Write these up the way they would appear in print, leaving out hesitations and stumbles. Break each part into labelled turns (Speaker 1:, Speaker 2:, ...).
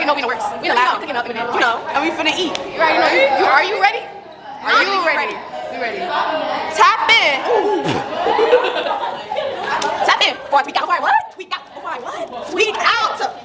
Speaker 1: already know we in the works. We in the lab, picking up in a minute, and we finna eat. You already know. Are you ready? Are you ready? We ready. Tap in. Tap in. Before I tweak out. Before I what? Tweak out. Before I what? Tweak out.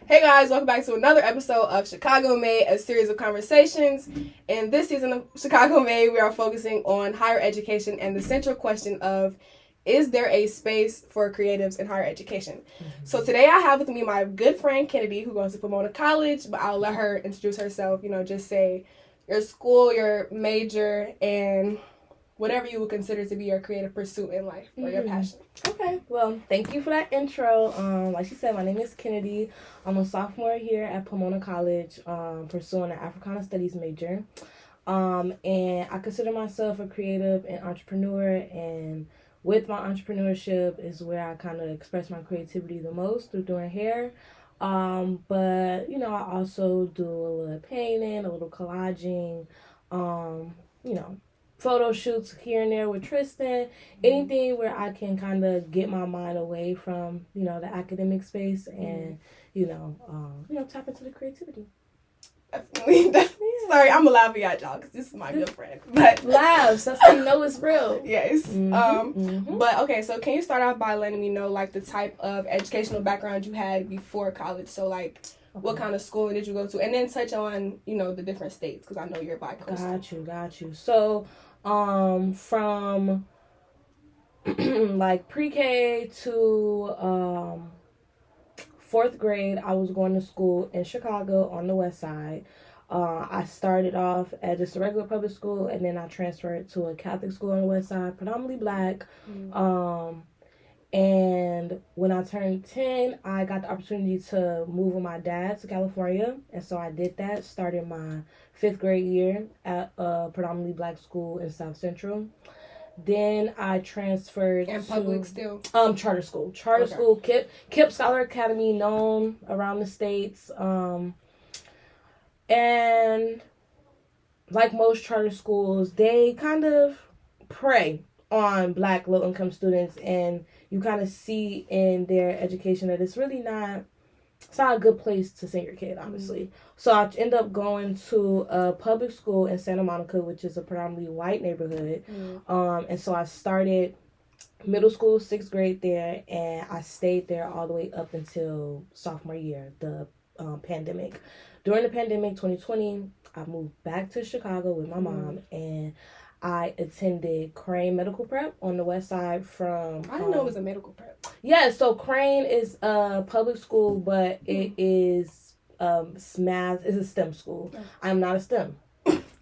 Speaker 1: Hey guys, welcome back to another episode of Chicago Made, a series of conversations. In this season of Chicago Made, we are focusing on higher education and the central question of, is there a space for creatives in higher education? Mm-hmm. So today I have with me my good friend Kennedy, who goes to Pomona College, but I'll let her introduce herself, just say your school, your major, and whatever you would consider to be your creative pursuit in life or your passion.
Speaker 2: Okay, well, thank you for that intro. Like she said, my name is Kennedy. I'm a sophomore here at Pomona College, pursuing an Africana Studies major. And I consider myself a creative and entrepreneur, and with my entrepreneurship is where I kind of express my creativity the most through doing hair. But, I also do a little painting, a little collaging, photo shoots here and there with Tristen, anything where I can kind of get my mind away from, the academic space and, tap into the creativity.
Speaker 1: Definitely. Yeah. Sorry, I'm a laugh at y'all because this is my good friend. But
Speaker 2: laughs, that's how you know it's real.
Speaker 1: Yes. But okay, so can you start off by letting me know the type of educational background you had before college? So what kind of schooling did you go to? And then touch on, the different states because I know you're bi-coastal.
Speaker 2: Got you. So, from pre-K to fourth grade, I was going to school in Chicago on the west side. I started off at just a regular public school, and then I transferred to a Catholic school on the west side, predominantly black. And when I turned 10, I got the opportunity to move with my dad to California. And so I did that, started my 5th grade year at a predominantly black school in South Central. Then I transferred
Speaker 1: and public still?
Speaker 2: Charter school. Charter school, KIPP Scholar Academy, known around the States. And like most charter schools, they kind of prey on black low-income students, and you kind of see in their education that it's not a good place to send your kid, honestly. So I end up going to a public school in Santa Monica, which is a predominantly white neighborhood. And so I started middle school, 6th grade there, and I stayed there all the way up until sophomore year, the pandemic. During the pandemic, 2020, I moved back to Chicago with my mom, and I attended Crane Medical Prep on the west side from...
Speaker 1: I didn't know it was a medical prep.
Speaker 2: Yeah, so Crane is a public school, but it is it's a STEM school. I'm not a STEM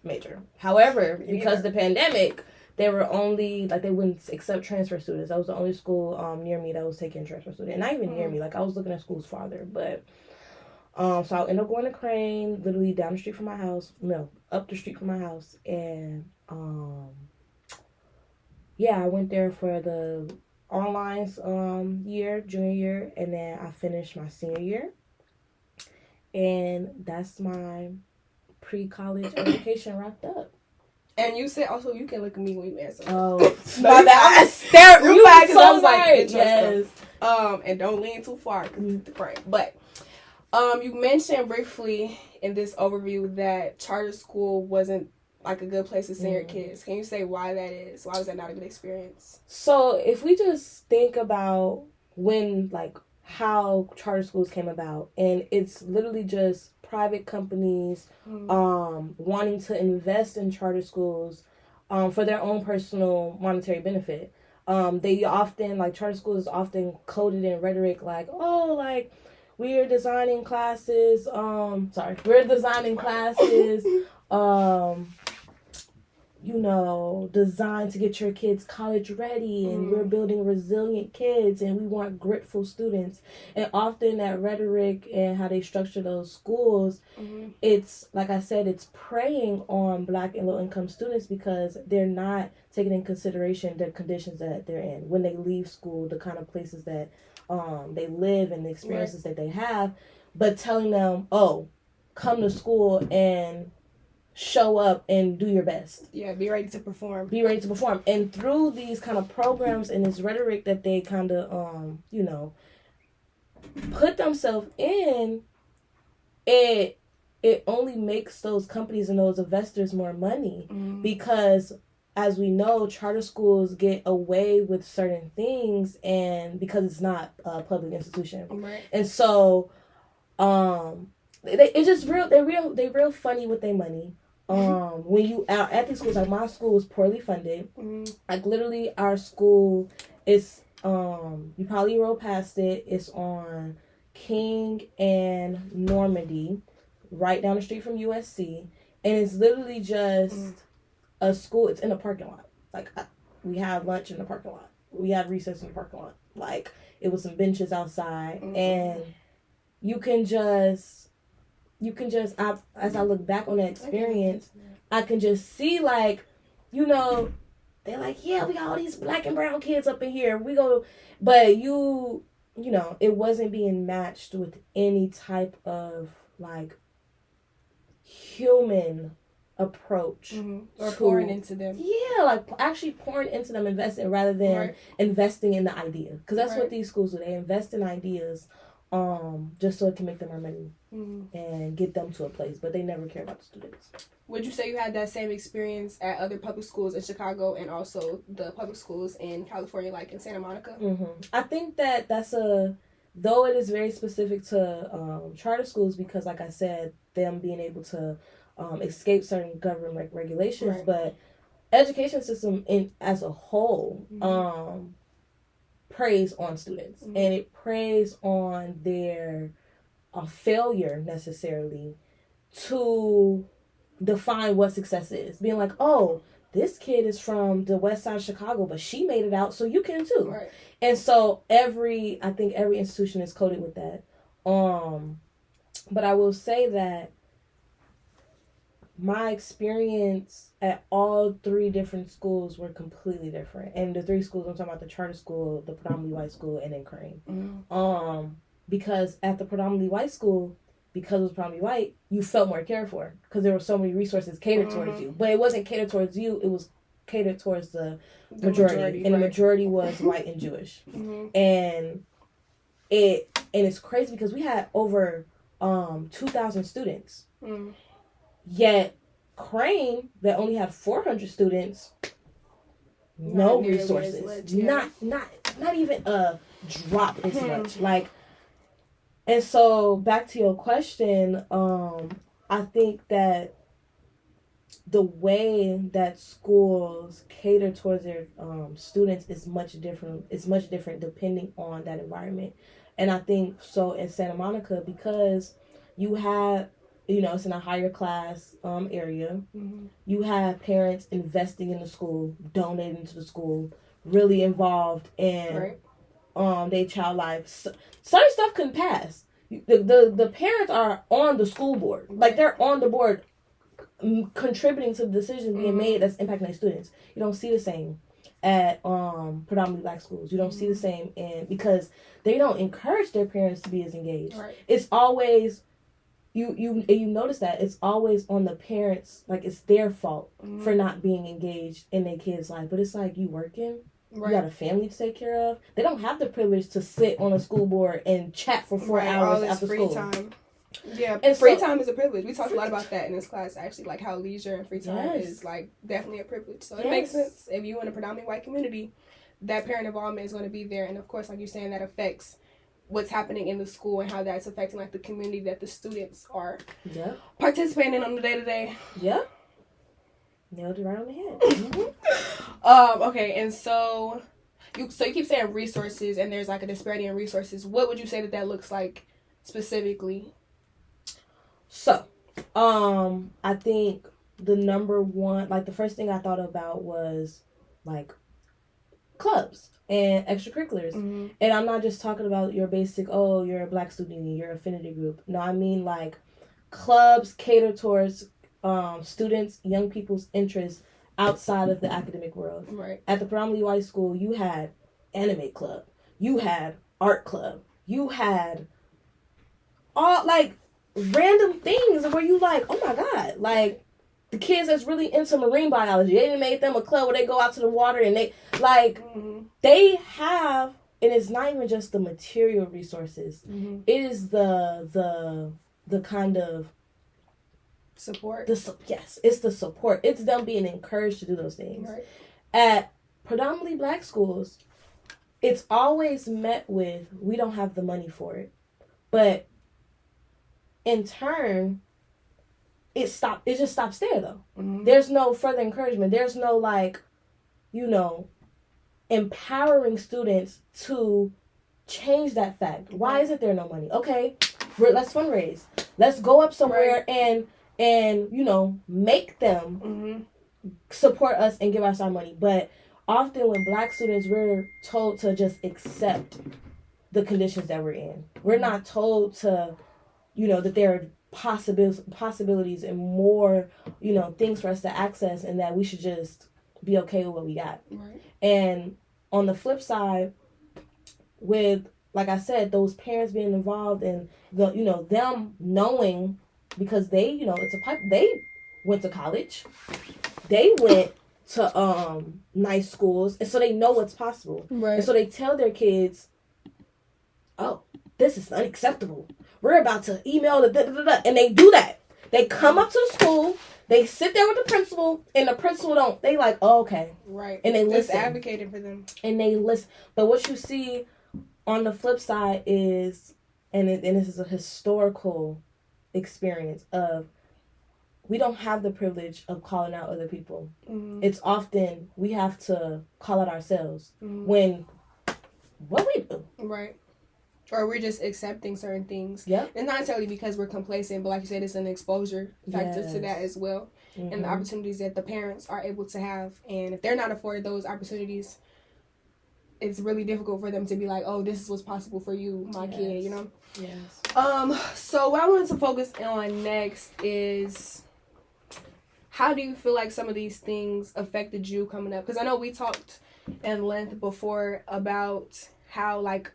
Speaker 2: major. However, because the pandemic, they were only, they wouldn't accept transfer students. That was the only school near me that was taking transfer students. And not even near me. I was looking at schools farther, but... so I ended up going to Crane, literally down the street from my house. No, up the street from my house. And, I went there for the online year, junior year, and then I finished my senior year. And that's my pre-college education wrapped up.
Speaker 1: And you said also you can look at me when you answer.
Speaker 2: Oh, my bad. I stared. You so right. Yes.
Speaker 1: And don't lean too far because it's the frame. But you mentioned briefly in this overview that charter school wasn't a good place to send your kids. Can you say why that is? Why was that not a good experience?
Speaker 2: So if we just think about when how charter schools came about, and it's literally just private companies wanting to invest in charter schools for their own personal monetary benefit. They often, like, charter schools is often coded in rhetoric like, oh, like, we're designing classes, designed to get your kids college ready, and we're building resilient kids, and we want gritful students. And often that rhetoric and how they structure those schools, it's, like I said, it's preying on Black and low-income students because they're not taking in consideration the conditions that they're in when they leave school, the kind of places that they live and the experiences that they have, but telling them, oh, come to school and show up and do your best.
Speaker 1: Yeah, be ready to perform.
Speaker 2: And through these kind of programs and this rhetoric that they kind of, put themselves in, it only makes those companies and those investors more money because, as we know, charter schools get away with certain things, and because it's not a public institution.
Speaker 1: Right.
Speaker 2: And so, they're real funny with their money. When you out at these schools, like my school is poorly funded. Like literally, our school is you probably rode past it. It's on King and Normandy, right down the street from USC, and it's literally just a school. It's in a parking lot. Like we had lunch in the parking lot. We had recess in the parking lot. Like it was some benches outside, and you can just as I look back on that experience, I can just see, like, they're like, yeah, we got all these Black and brown kids up in here. We go, but it wasn't being matched with any type of, like, human approach.
Speaker 1: Or pouring into them.
Speaker 2: Yeah, like actually pouring into them, investing rather than investing in the idea. Because that's what these schools do. They invest in ideas just so it can make them more money and get them to a place, but they never care about the students.
Speaker 1: Would you say you had that same experience at other public schools in Chicago and also the public schools in California, like in Santa Monica?
Speaker 2: I think that's though it is very specific to charter schools because, like I said, them being able to escape certain government regulations, but education system as a whole preys on students, and it preys on their failure necessarily to define what success is. Being like, oh, this kid is from the west side of Chicago, but she made it out, so you can too. And so I think every institution is coded with that. But I will say that my experience at all three different schools were completely different. And the three schools, I'm talking about the charter school, the predominantly white school, and then Crane. Because at the predominantly white school, because it was predominantly white, you felt more cared for because there were so many resources catered towards you. But it wasn't catered towards you, it was catered towards the majority. And the majority was white and Jewish. And it's crazy because we had over 2,000 students. Yet Crane, that only had 400 students, no resources, not even a drop as much. Like, and so back to your question, I think that the way that schools cater towards their students is much different. It's much different depending on that environment, and I think so in Santa Monica because you have. It's in a higher class area. You have parents investing in the school, donating to the school, really involved in their child life. Certain stuff couldn't pass. The parents are on the school board. Like, they're on the board contributing to the decisions being made that's impacting their students. You don't see the same at predominantly Black schools. You don't see the same because they don't encourage their parents to be as engaged. It's always... You notice that it's always on the parents, like it's their fault for not being engaged in their kids' life. But it's like, you working, you got a family to take care of. They don't have the privilege to sit on a school board and chat for 4 hours after school.
Speaker 1: Time. Yeah, and free time is a privilege. We talked a lot about that in this class, actually, like how leisure and free time is like definitely a privilege. So it makes sense if you're in a predominantly white community, that parent involvement is going to be there, and of course, like you're saying, that affects what's happening in the school and how that's affecting like the community that the students are participating in on the day-to-day.
Speaker 2: Nailed it right on the head.
Speaker 1: Okay, and so so you keep saying resources, and there's like a disparity in resources. What would you say that looks like specifically?
Speaker 2: So, I think the number one, like the first thing I thought about was like clubs and extracurriculars.
Speaker 1: Mm-hmm.
Speaker 2: And I'm not just talking about your basic, oh, you're a Black student union, your affinity group. No, I mean like clubs cater towards students, young people's interests outside of the academic world.
Speaker 1: Right.
Speaker 2: At the predominantly white school, you had anime club, you had art club, you had all like random things where you like, oh my God, like the kids that's really into marine biology, they done made them a club where they go out to the water and they like they have, and it's not even just the material resources.
Speaker 1: Mm-hmm.
Speaker 2: It is the kind of
Speaker 1: support.
Speaker 2: Yes, it's the support. It's them being encouraged to do those things.
Speaker 1: Right.
Speaker 2: At predominantly Black schools, it's always met with, we don't have the money for it. But in turn, it just stops there though.
Speaker 1: Mm-hmm.
Speaker 2: There's no further encouragement. There's no like, empowering students to change that fact. Why isn't there no money? Okay, let's fundraise. Let's go up somewhere and make them support us and give us our money. But often with Black students, we're told to just accept the conditions that we're in. We're not told to, that there are possibilities and more, things for us to access, and that we should just be okay with what we got.
Speaker 1: Right. And
Speaker 2: on the flip side, with, like I said, those parents being involved and them knowing, because they, they went to college, they went to nice schools, and so they know what's possible.
Speaker 1: Right.
Speaker 2: And so they tell their kids, oh, this is unacceptable. We're about to email the and they do that. They come up to the school, they sit there with the principal, and the principal don't. They like, oh, okay.
Speaker 1: Right.
Speaker 2: And they listen.
Speaker 1: It's advocating for them.
Speaker 2: And they listen. But what you see on the flip side is, and this is a historical experience of, we don't have the privilege of calling out other people. Mm-hmm. It's often we have to call out ourselves when what we do.
Speaker 1: Right. Or we're just accepting certain things.
Speaker 2: Yeah.
Speaker 1: And not necessarily because we're complacent, but like you said, it's an exposure factor to that as well. Mm-hmm. And the opportunities that the parents are able to have. And if they're not afforded those opportunities, it's really difficult for them to be like, oh, this is what's possible for you, my kid,
Speaker 2: Yes.
Speaker 1: So what I wanted to focus on next is, how do you feel like some of these things affected you coming up? Because I know we talked in length before about how, like,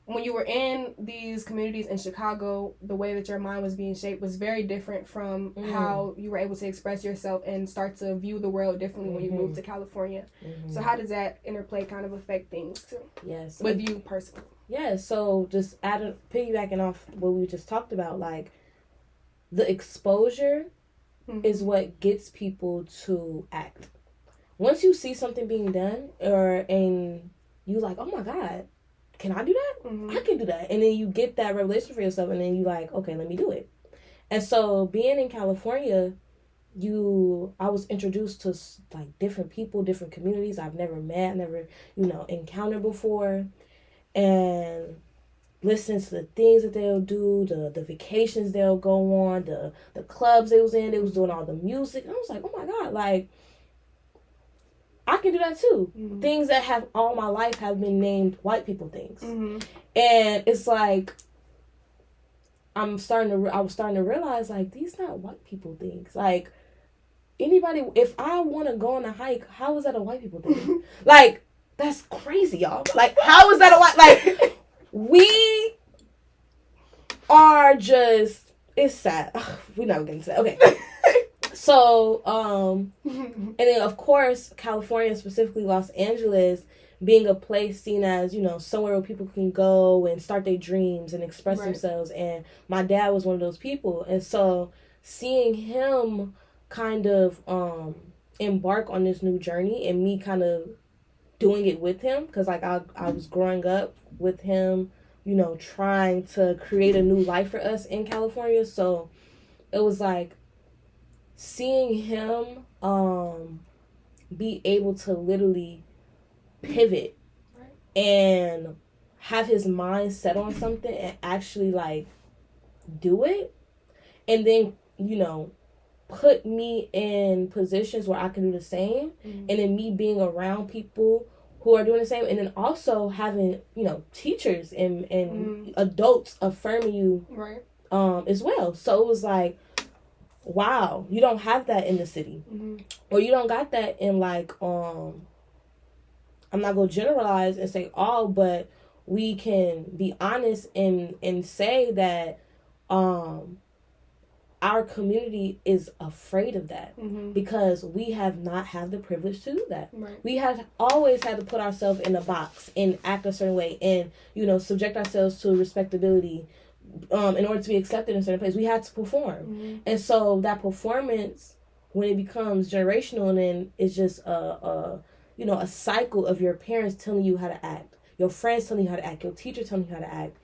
Speaker 1: when you were in these communities in Chicago, the way that your mind was being shaped was very different from how you were able to express yourself and start to view the world differently when you moved to California. So how does that interplay kind of affect things too?
Speaker 2: Yes.
Speaker 1: With you personally?
Speaker 2: Yeah, so just piggybacking off what we just talked about, like, the exposure is what gets people to act. Once you see something being done, and you like, oh my God, can I do that? I can do that. And then you get that revelation for yourself, and then you like, okay, let me do it. And so being in California, I was introduced to like different people, different communities I've never met, never, encountered before, and listen to the things that they'll do, the vacations they'll go on, the clubs they was doing all the music. And I was like, oh my God, like, I can do that too. Things that have all my life have been named white people things. And it's like, I was starting to realize, like, these not white people things. Like, anybody, if I want to go on a hike, how is that a white people thing? Like, that's crazy, y'all. Like, how is that a white, like, we are just, it's sad. We're not getting sad. Okay. So, and then of course, California, specifically Los Angeles, being a place seen as, somewhere where people can go and start their dreams and express themselves. And my dad was one of those people. And so seeing him kind of embark on this new journey, and me kind of doing it with him, because like I was growing up with him, trying to create a new life for us in California. So it was like, seeing him be able to literally pivot and have his mind set on something and actually like do it, and then put me in positions where I can do the same, and then me being around people who are doing the same, and then also having teachers and adults affirming you
Speaker 1: right
Speaker 2: as well. So it was like, wow, you don't have that in the city, or you don't got that in like I'm not gonna generalize and say all, but we can be honest and say that our community is afraid of that, because we have not had the privilege to do that.
Speaker 1: Right.
Speaker 2: We have always had to put ourselves in a box and act a certain way, and subject ourselves to respectability in order to be accepted in certain places. We had to perform, and so that performance, when it becomes generational, and then it's just a cycle of your parents telling you how to act, your friends telling you how to act, your teacher telling you how to act.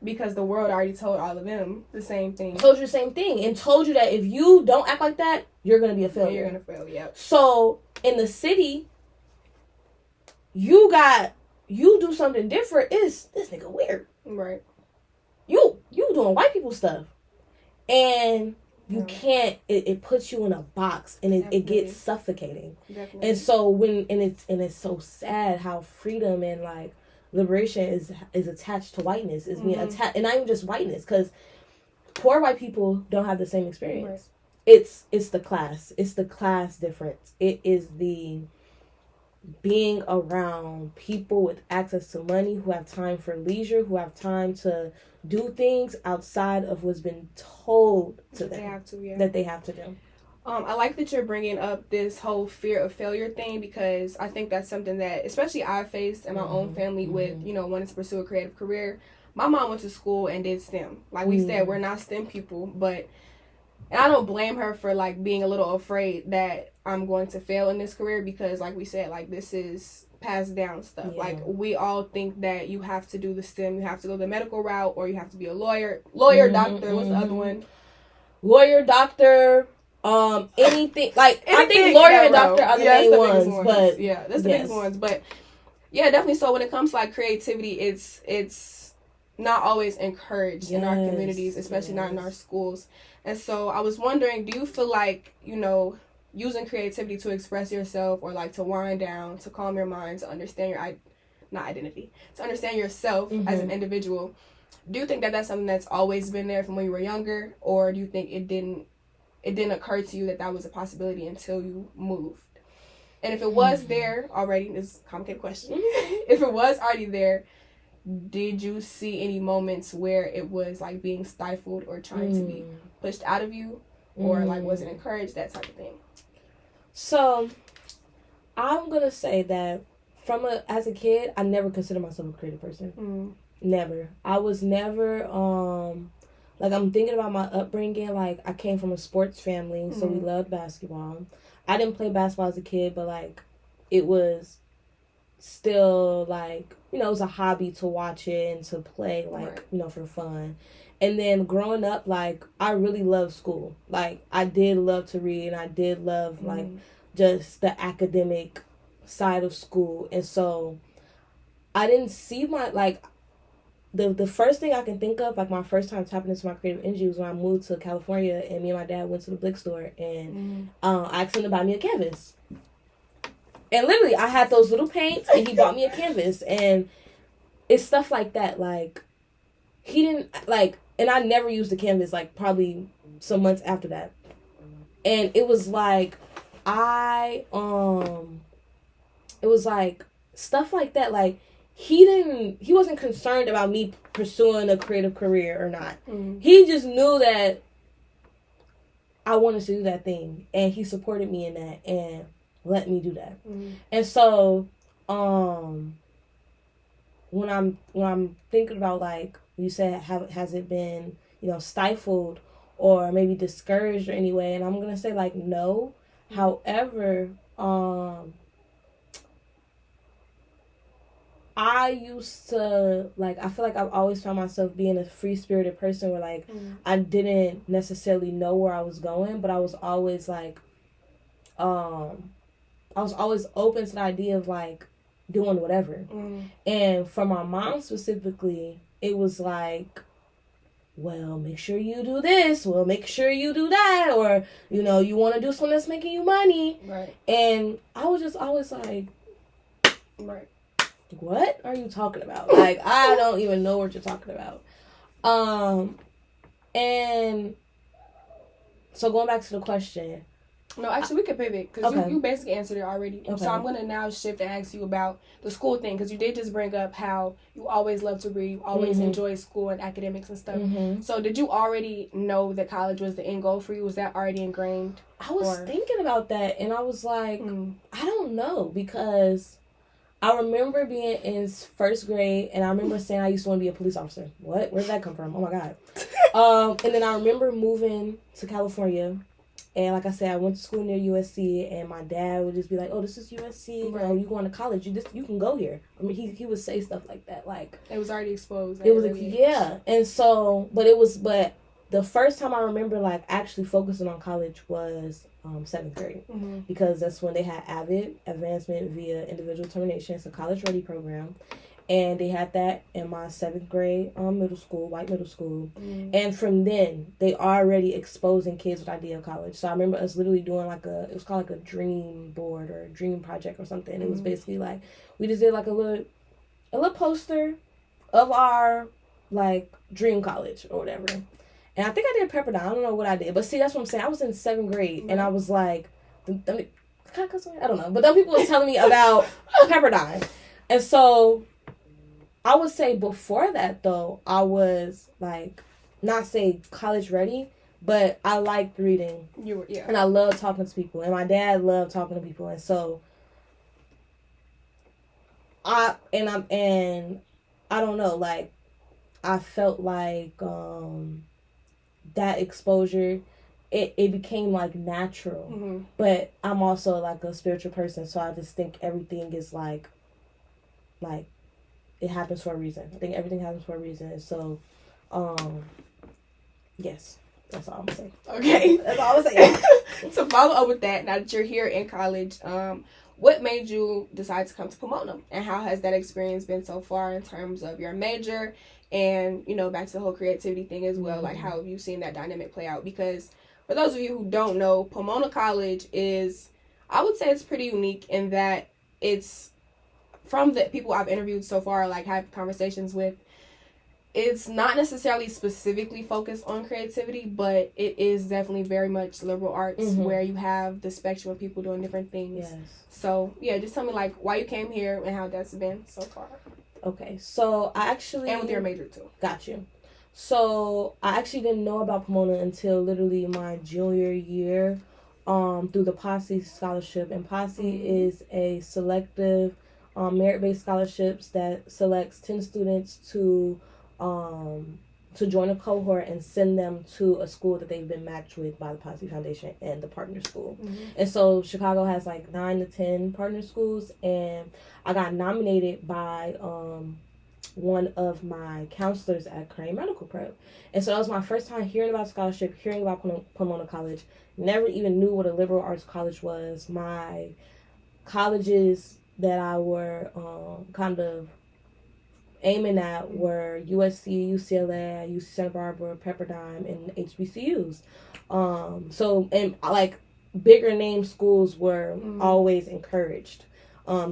Speaker 1: Because the world already told all of them the same thing.
Speaker 2: Told you the same thing, and told you that if you don't act like that, you're going to be a failure.
Speaker 1: You're going to fail, yep.
Speaker 2: So, in the city, you do something different, this nigga weird.
Speaker 1: Right.
Speaker 2: You doing white people stuff. And you can't, it puts you in a box, and it gets suffocating.
Speaker 1: Definitely.
Speaker 2: And so, it's so sad how freedom and, like, liberation is attached to whiteness. Is being attached, and not even just whiteness, because poor white people don't have the same experience. Right. It's the class difference. It is the being around people with access to money, who have time for leisure, who have time to do things outside of what's been told to them that they have to do.
Speaker 1: I like that you're bringing up this whole fear of failure thing, because I think that's something that, especially I faced in my own family with, wanting to pursue a creative career. My mom went to school and did STEM. Like we said, we're not STEM people, and I don't blame her for, like, being a little afraid that I'm going to fail in this career, because, like we said, like, this is passed down stuff. Yeah. Like, we all think that you have to do the STEM, you have to go the medical route, or you have to be a lawyer, doctor, what's the other one?
Speaker 2: Lawyer, doctor, anything, like, I think lawyer and doctor are the main ones, but
Speaker 1: yeah, that's the biggest ones. But yeah, definitely. So when it comes to, like, creativity, it's not always encouraged in our communities, especially not in our schools. And so I was wondering, do you feel like, using creativity to express yourself, or like to wind down, to calm your mind, to understand your to understand yourself as an individual, do you think that that's something that's always been there from when you were younger, or do you think it didn't occur to you that was a possibility until you moved? And if it was there already, this is a complicated question. If it was already there, did you see any moments where it was like being stifled or trying to be pushed out of you, or like was it encouraged, that type of thing?
Speaker 2: So I'm gonna say that as a kid, I never considered myself a creative person. Never. I was never like, I'm thinking about my upbringing. Like, I came from a sports family, so we loved basketball. I didn't play basketball as a kid, but, like, it was still, like, it was a hobby to watch it and to play, like, for fun. And then growing up, like, I really loved school. Like, I did love to read, and I did love, like, just the academic side of school. And so I didn't see the first thing I can think of, like, my first time tapping into my creative energy was when I moved to California, and me and my dad went to the Blick store, and I asked him to buy me a canvas. And literally, I had those little paints, and he bought me a canvas. And it's stuff like that. Like, he didn't, like, and I never used the canvas, like, probably some months after that. And it was like, it was like, stuff like that, like, he wasn't concerned about me pursuing a creative career or not. He just knew that I wanted to do that thing, and he supported me in that and let me do that. And so when I'm thinking about, like, you said, has it been, stifled or maybe discouraged or anyway, and I'm gonna say, like, no. However, I used to, like, I feel like I've always found myself being a free-spirited person where, like, I didn't necessarily know where I was going, but I was always, like, I was always open to the idea of, like, doing whatever. And for my mom specifically, it was like, well, make sure you do this. Well, make sure you do that. Or, you know, you want to do something that's making you money.
Speaker 1: Right.
Speaker 2: And I was just always like,
Speaker 1: right.
Speaker 2: What are you talking about? Like, I don't even know what you're talking about. And so going back to the question.
Speaker 1: No, actually, we could pivot because
Speaker 2: okay.
Speaker 1: you basically answered it already. Okay. So I'm going to now shift and ask you about the school thing because you did just bring up how you always love to read, you always enjoy school and academics and stuff. So did you already know that college was the end goal for you? Was that already ingrained?
Speaker 2: I was thinking about that, and I was like, I don't know, because I remember being in first grade, and I remember saying I used to want to be a police officer. What? Where did that come from? Oh, my God. And then I remember moving to California. And like I said, I went to school near USC, and my dad would just be like, "Oh, this is USC.
Speaker 1: Right.
Speaker 2: You know, you going to college? You can go here." I mean, he would say stuff like that. Like
Speaker 1: it was already exposed.
Speaker 2: It was and so, but the first time I remember like actually focusing on college was 7th grade because that's when they had AVID, Advancement Via Individual Determination. It's a college ready program. And they had that in my 7th grade middle school, white middle school. And from then, they already exposing kids with the idea of college. So I remember us literally doing it was called like a dream board or a dream project or something. It was basically like, we just did like a little poster of our like dream college or whatever. And I think I did Pepperdine. I don't know what I did. But see, that's what I'm saying. I was in 7th grade and I was like, I don't know. But then people was telling me about Pepperdine. And so I would say before that, though, I was, like, not say college ready, but I liked reading. And I loved talking to people. And my dad loved talking to people. And so, I don't know, like, I felt like that exposure, it became, like, natural. But I'm also, like, a spiritual person, so I just think everything is, like, it happens for a reason. I think everything happens for a reason. So, yes, that's all I'm saying.
Speaker 1: Okay.
Speaker 2: That's all I'm saying.
Speaker 1: To follow up with that, now that you're here in college, what made you decide to come to Pomona? And how has that experience been so far in terms of your major and, you know, back to the whole creativity thing as well? Like, how have you seen that dynamic play out? Because for those of you who don't know, Pomona College is, I would say it's pretty unique in that it's, from the people I've interviewed so far, like had conversations with, it's not necessarily specifically focused on creativity, but it is definitely very much liberal arts where you have the spectrum of people doing different things.
Speaker 2: Yes.
Speaker 1: So, yeah, just tell me, like, why you came here and how that's been so far.
Speaker 2: Okay, so I actually...
Speaker 1: And with your major, too.
Speaker 2: Got you. So, I actually didn't know about Pomona until literally my junior year through the Posse Scholarship. And Posse is a selective... merit-based scholarships that selects 10 students to join a cohort and send them to a school that they've been matched with by the Posse Foundation and the partner school. And so Chicago has like 9 to 10 partner schools, and I got nominated by one of my counselors at Crane Medical Prep. And so that was my first time hearing about scholarship, hearing about Pomona College. Never even knew what a liberal arts college was. My colleges that I were kind of aiming at were USC, UCLA, UC Santa Barbara, Pepperdine, and HBCUs. So, and like bigger name schools were always encouraged.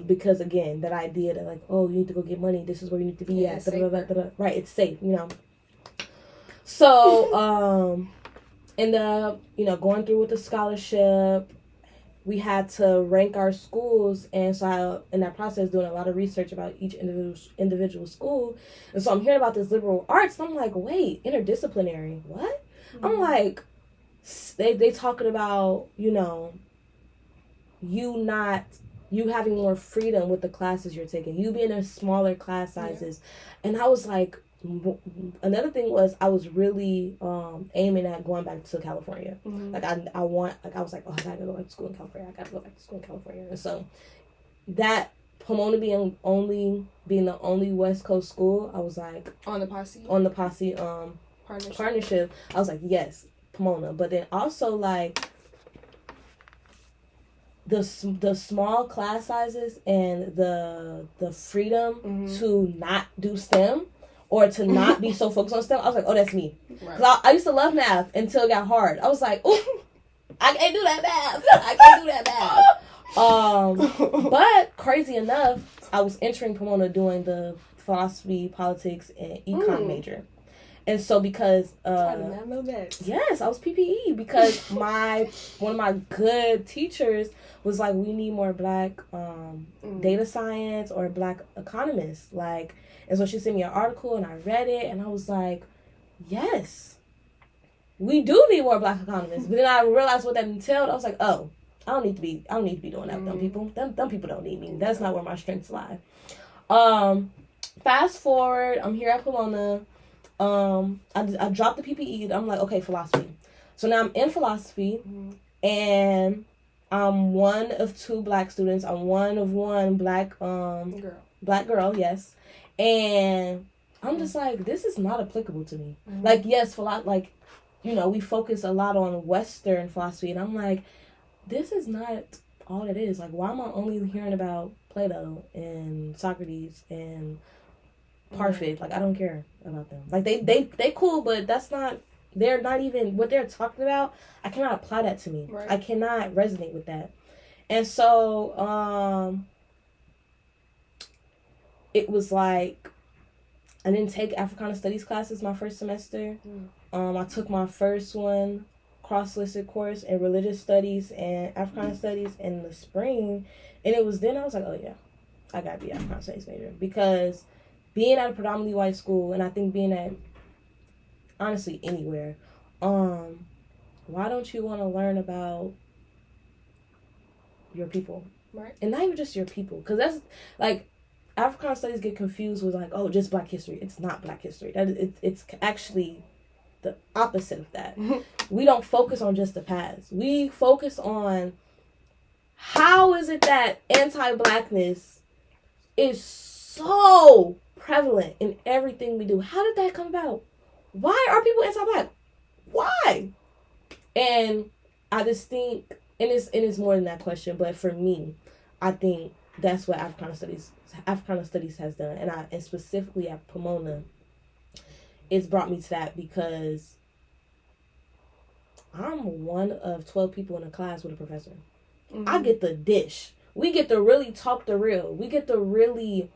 Speaker 2: Because again, that idea that like, oh, you need to go get money, this is where you need to be at. Right, it's safe, you know. So, end up, you know, going through with the scholarship. We had to rank our schools, and so I, in that process, doing a lot of research about each individual school. And so I'm hearing about this liberal arts, and I'm like, wait, interdisciplinary, what? I'm like, they talking about, you know, you having more freedom with the classes you're taking, you being in smaller class sizes. And I was like, another thing was I was really aiming at going back to California. Like I was like, oh, I gotta go back to school in California. And so that Pomona being the only West Coast school, I was like on the Posse partnership. I was like, yes, Pomona. But then also like the small class sizes and the freedom to not do STEM or to not be so focused on STEM, I was like, oh, that's me. Right. 'Cause I used to love math until it got hard. I was like, oh, I can't do that math. I can't do that math. But crazy enough, I was entering Pomona doing the philosophy, politics, and econ major. And so because
Speaker 1: I did not know that.
Speaker 2: Yes, I was PPE because one of my good teachers was like, we need more black data science or black economists. Like, and so she sent me an article and I read it and I was like, yes, we do need more black economists. But then I realized what that entailed. I was like, oh, I don't need to be doing that with them people. Them people don't need me. That's not where my strengths lie. Fast forward, I'm here at Pomona. I dropped the PPE. I'm like, okay, philosophy. So now I'm in philosophy, and I'm one of 2 black students. I'm one of 1 black black girl, yes. And I'm just like, this is not applicable to me. Like, yes, we focus a lot on Western philosophy, and I'm like, this is not all it is. Like, why am I only hearing about Plato and Socrates and Parfait? Like, I don't care about them. Like, they cool, but they're not even what they're talking about. I cannot apply that to me. Right. I cannot resonate with that. And so it was like I didn't take Africana Studies classes my first semester. I took my first one, cross-listed course in Religious Studies and Africana Studies in the spring. And it was then I was like, oh yeah, I gotta be an Africana Studies major. Because being at a predominantly white school, and I think being at, honestly, anywhere, why don't you want to learn about your people? Right. And not even just your people. Because that's, like, Africana Studies get confused with, like, oh, just Black history. It's not Black history. It's actually the opposite of that. We don't focus on just the past. We focus on how is it that anti-Blackness is so prevalent in everything we do. How did that come about? Why are people anti-Black? Why? And I just think, and it's more than that question, but for me, I think that's what Africana Studies has done, and specifically at Pomona, it's brought me to that because I'm one of 12 people in a class with a professor. I get the dish. We get to really talk the real. We get to really,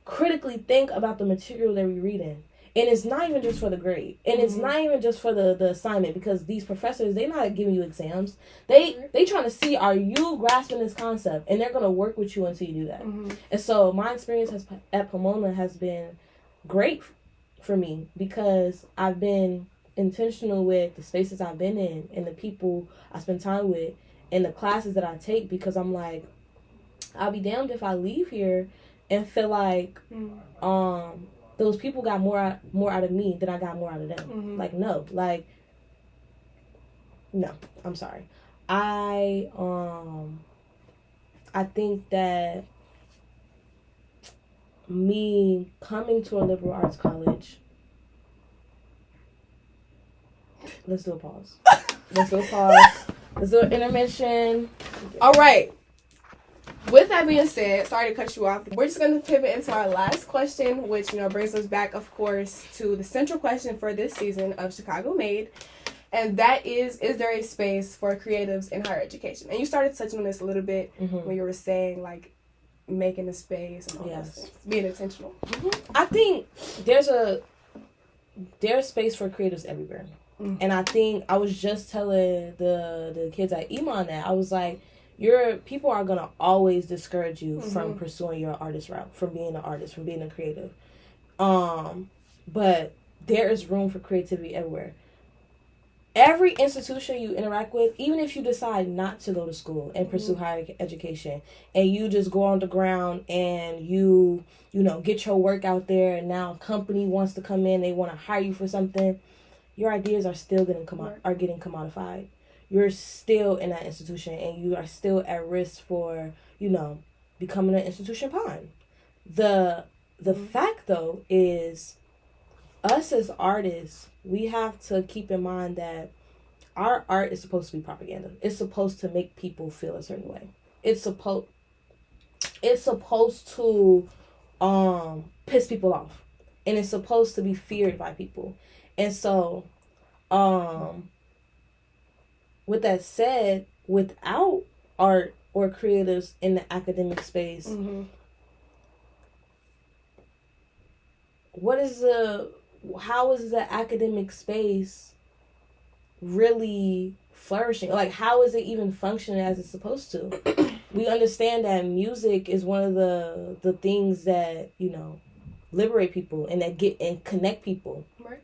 Speaker 2: critically think about the material that we're reading. And it's not even just for the grade. And it's not even just for the assignment, because these professors, they're not giving you exams. They trying to see, are you grasping this concept? And they're going to work with you until you do that. And so my experience at Pomona has been great for me because I've been intentional with the spaces I've been in and the people I spend time with and the classes that I take, because I'm like, I'll be damned if I leave here and feel like those people got more out of me than I got more out of them. Like, no. Like, no. I'm sorry. I think that me coming to a liberal arts college... Let's do a pause. Let's do an intermission.
Speaker 1: All right. With that being said, sorry to cut you off. We're just going to pivot into our last question, which, brings us back, of course, to the central question for this season of Chicago Made. And that is there a space for creatives in higher education? And you started touching on this a little bit when you were saying, like, making a space and all those things. Being intentional.
Speaker 2: I think there's space for creatives everywhere. And I think I was just telling the kids at Iman that I was like, people are gonna always discourage you from pursuing your artist route, from being an artist, from being a creative. But there is room for creativity everywhere. Every institution you interact with, even if you decide not to go to school and pursue higher education, and you just go on the ground and you get your work out there, and now a company wants to come in, they want to hire you for something, your ideas are still getting commodified. You're still in that institution, and you are still at risk for, becoming an institution pawn. The fact, though, is us as artists, we have to keep in mind that our art is supposed to be propaganda. It's supposed to make people feel a certain way. It's supposed to piss people off, and it's supposed to be feared by people. And so with that said, without art or creatives in the academic space, how is the academic space really flourishing? Like, how is it even functioning as it's supposed to? We understand that music is one of the things that, you know, liberate people and that get and connect people.
Speaker 1: Right.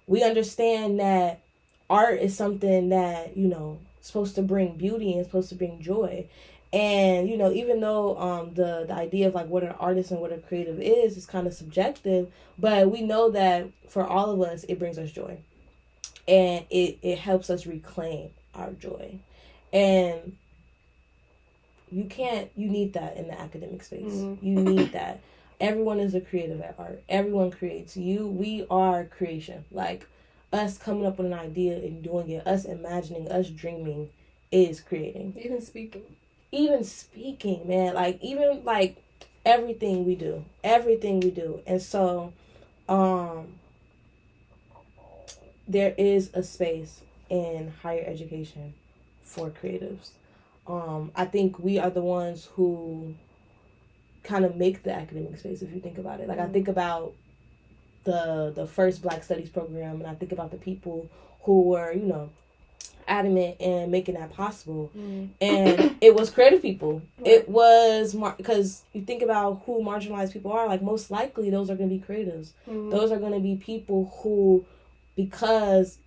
Speaker 1: We
Speaker 2: understand that art is something that, you know, supposed to bring beauty and supposed to bring joy. And, you know, even though the idea of like what an artist and what a creative is kind of subjective, but we know that for all of us, it brings us joy. And it helps us reclaim our joy. And you need that in the academic space. Mm-hmm. You need that. Everyone is a creative at art. Everyone creates. We are creation. Like, us coming up with an idea and doing it, us imagining, us dreaming is creating. Even speaking, man. Like, even, like, everything we do. And so, there is a space in higher education for creatives. I think we are the ones who kind of make the academic space, if you think about it. Like, I think about the first Black Studies program, and I think about the people who were, you know, adamant in making that possible. And it was creative people. Right. It was because you think about who marginalized people are, like, most likely those are going to be creatives. Those are going to be people who, because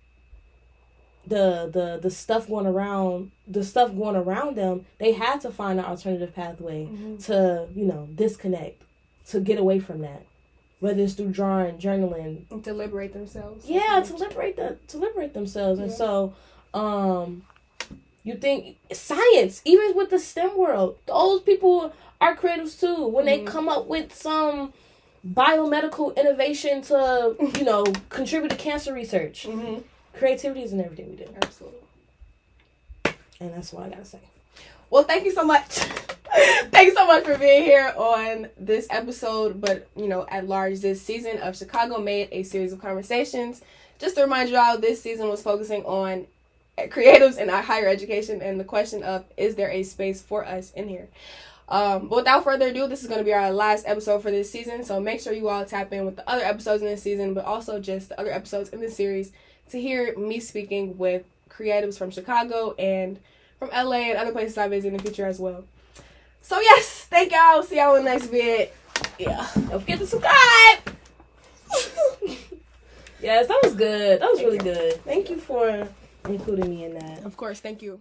Speaker 2: the stuff going around them, they had to find an alternative pathway to, you know, disconnect, to get away from that, whether it's through drawing, journaling,
Speaker 1: and to liberate themselves.
Speaker 2: Yeah, to liberate themselves. Yeah. And so you think science, even with the STEM world, those people are creatives too. When they come up with some biomedical innovation to, you know, contribute to cancer research. Creativity is in everything we do.
Speaker 1: Absolutely.
Speaker 2: And that's what I gotta say.
Speaker 1: Well, thank you so much. Thank you so much for being here on this episode, but, you know, at large, this season of Chicago Made, a series of conversations. Just to remind you all, this season was focusing on creatives in higher education and the question of, is there a space for us in here? But without further ado, this is going to be our last episode for this season, so make sure you all tap in with the other episodes in this season, but also just the other episodes in this series to hear me speaking with creatives from Chicago and from LA and other places I visit in the future as well. So yes, thank y'all. See y'all in the next vid. Yeah, don't forget to subscribe. Yes, that was good. That was really good. Thank you for including me in that. Of course, thank you.